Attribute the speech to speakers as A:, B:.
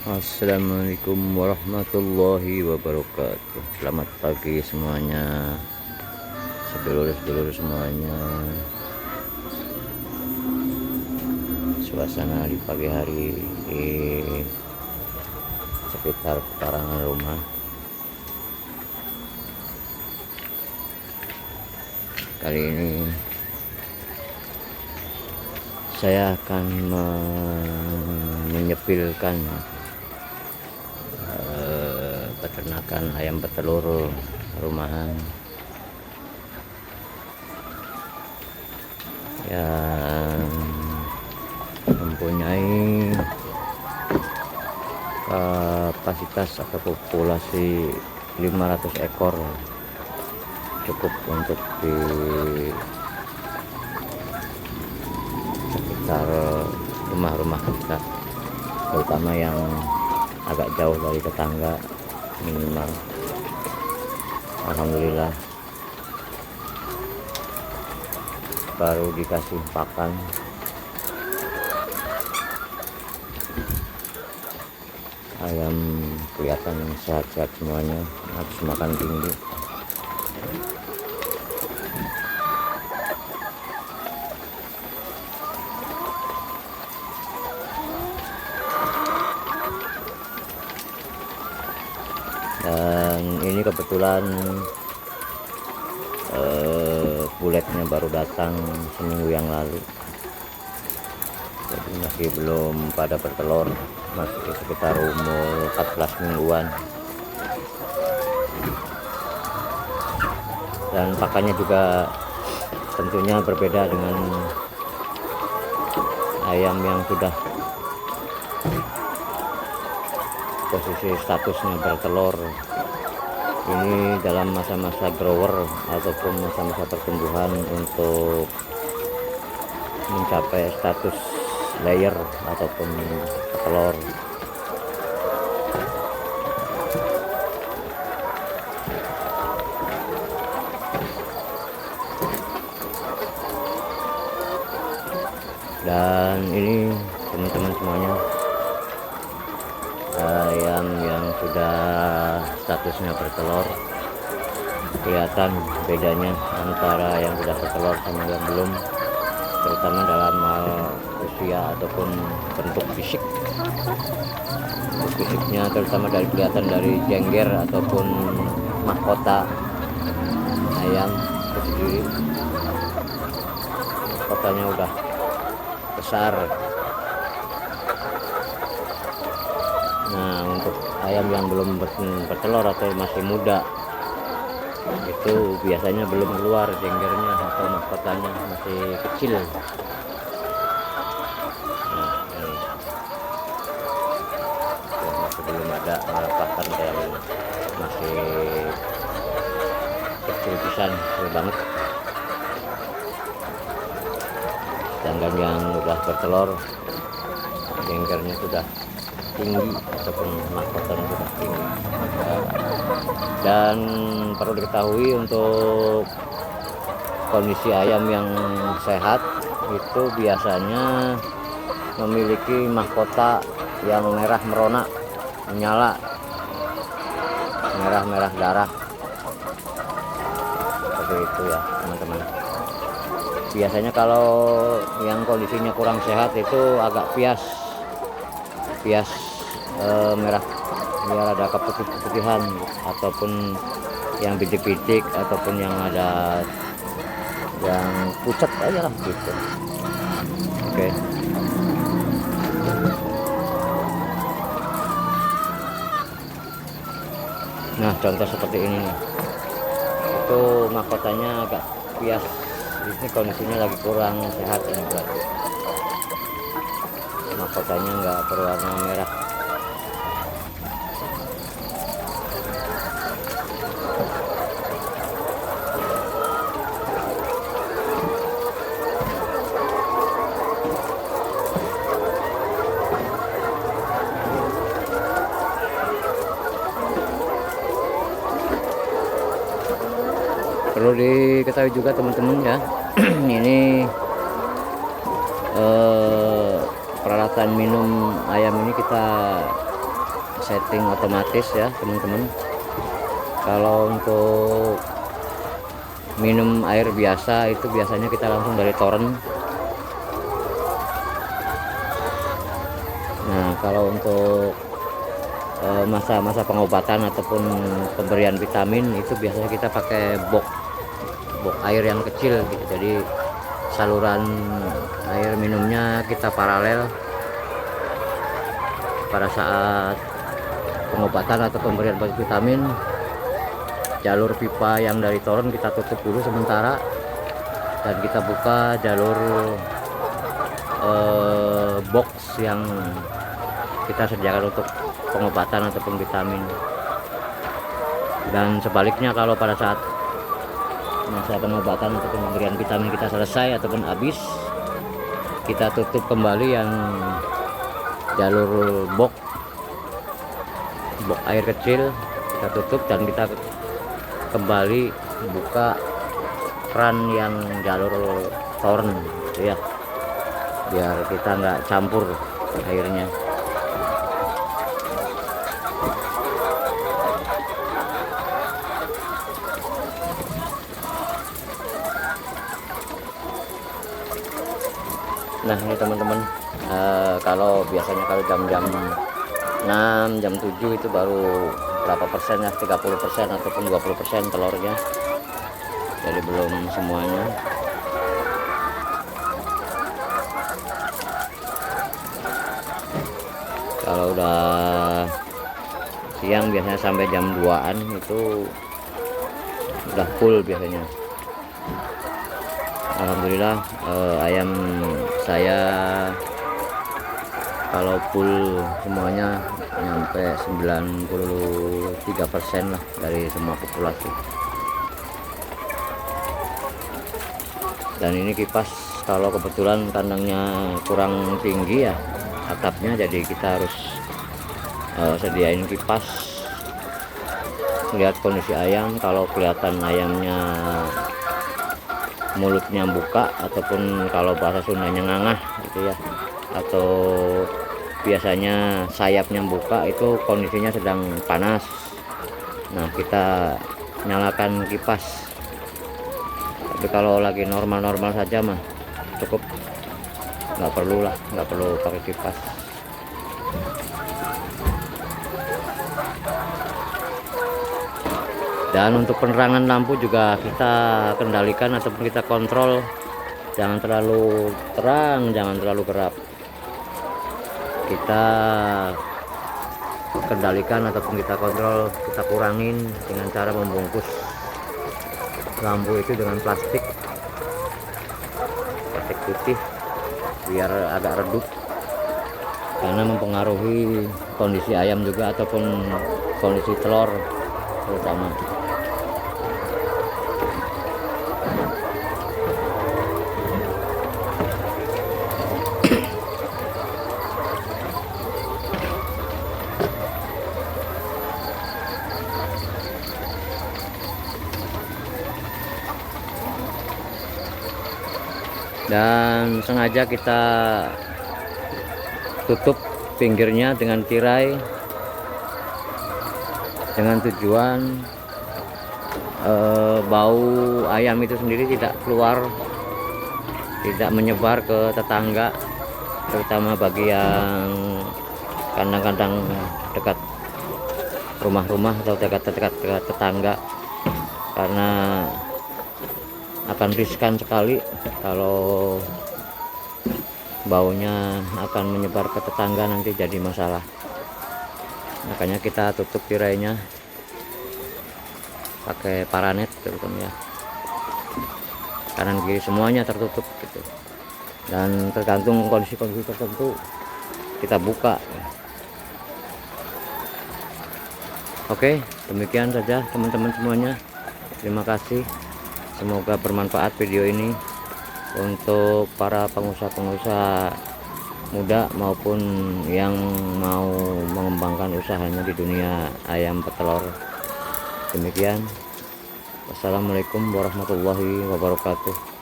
A: Assalamualaikum warahmatullahi wabarakatuh. Selamat pagi semuanya, sedulur-sedulur semuanya. Suasana di pagi hari di sekitar pekarangan rumah. Kali ini saya akan menyepilkan peternakan ayam petelur rumahan yang mempunyai kapasitas atau populasi 500 ekor, cukup untuk di sekitar rumah-rumah kita, terutama yang agak jauh dari tetangga. Minimal alhamdulillah baru dikasih pakan ayam, kelihatan sehat-sehat semuanya, habis makan tinggi. Dan ini kebetulan buletnya baru datang seminggu yang lalu, jadi masih belum pada bertelur, masih sekitar umur 14 mingguan. Dan pakannya juga tentunya berbeda dengan ayam yang sudah posisi statusnya bertelur. Ini dalam masa-masa grower ataupun masa-masa pertumbuhan untuk mencapai status layer ataupun telur. Dan ini teman-teman semuanya, ayam yang sudah statusnya bertelur, kelihatan bedanya antara yang sudah bertelur sama yang belum, terutama dalam usia ataupun bentuk fisik. Bentuk fisiknya terutama dari kelihatan dari jengger ataupun mahkota ayam itu sendiri, mahkotanya udah besar. Nah, untuk ayam yang belum bertelur atau masih muda, itu biasanya belum keluar jenggernya atau mahkotanya, masih kecil. Nah, ini masih belum ada pakan yang masih kecil pisan, kecil banget. Sedangkan yang udah bertelur, jenggernya sudah tinggi ataupun mahkotanya sudah tinggi. Dan perlu diketahui untuk kondisi ayam yang sehat itu biasanya memiliki mahkota yang merah merona, menyala, merah-merah darah, seperti itu ya teman-teman. Biasanya kalau yang kondisinya kurang sehat itu agak pias merah, biar ada keputih-putihan ataupun yang bidik-bidik ataupun yang ada yang pucat aja lah gitu. Oke. Nah, contoh seperti ini nih, itu mahkotanya agak pias, ini kondisinya lagi kurang sehat ini berarti. Mahkotanya nggak berwarna merah. Perlu diketahui juga teman-teman ya, ini peralatan minum ayam ini kita setting otomatis ya teman-teman. Kalau untuk minum air biasa itu biasanya kita langsung dari toren. Nah kalau untuk masa-masa pengobatan ataupun pemberian vitamin itu biasanya kita pakai box air yang kecil gitu. Jadi saluran air minumnya kita paralel pada saat pengobatan atau pemberian vitamin. Jalur pipa yang dari toren kita tutup dulu sementara dan kita buka jalur box yang kita sediakan untuk pengobatan ataupun vitamin. Dan sebaliknya kalau pada saat masa pengobatan ataupun pemberian vitamin kita selesai ataupun habis, kita tutup kembali yang jalur box air kecil, kita tutup dan kita kembali buka keran yang jalur toren ya, biar kita nggak campur airnya. Nah ini teman-teman, kalau biasanya kalau jam-jam 6, jam 7 itu baru berapa persen ya, 30% ataupun 20% telurnya, jadi belum semuanya. Kalau udah siang biasanya sampai jam 2-an itu udah full biasanya. Alhamdulillah ayam saya kalau full semuanya nyampe 93% lah dari semua populasi. Dan ini kipas kalau kebetulan kandangnya kurang tinggi ya atapnya, jadi kita harus sediain kipas. Lihat kondisi ayam, kalau kelihatan ayamnya mulutnya buka ataupun kalau bahasa Sundanya ngangah gitu ya, atau biasanya sayapnya buka, itu kondisinya sedang panas. Nah kita nyalakan kipas. Tapi kalau lagi normal-normal saja mah cukup, nggak perlu pakai kipas. Dan untuk penerangan lampu juga kita kendalikan ataupun kita kontrol, jangan terlalu terang, jangan terlalu gelap. Kita kendalikan ataupun kita kontrol, kita kurangin dengan cara membungkus lampu itu dengan plastik putih biar agak redup, karena mempengaruhi kondisi ayam juga ataupun kondisi telur terutama. Dan sengaja kita tutup pinggirnya dengan tirai dengan tujuan bau ayam itu sendiri tidak keluar, tidak menyebar ke tetangga, terutama bagi yang kandang-kandang dekat rumah-rumah atau dekat tetangga, karena akan riskan sekali kalau baunya akan menyebar ke tetangga, nanti jadi masalah. Makanya kita tutup tirainya pakai paranet terutama ya, kanan kiri semuanya tertutup gitu. Dan tergantung kondisi-kondisi tertentu kita buka. Oke, demikian saja teman-teman semuanya. Terima kasih. Semoga bermanfaat video ini untuk para pengusaha-pengusaha muda maupun yang mau mengembangkan usahanya di dunia ayam petelur. Demikian. Wassalamualaikum warahmatullahi wabarakatuh.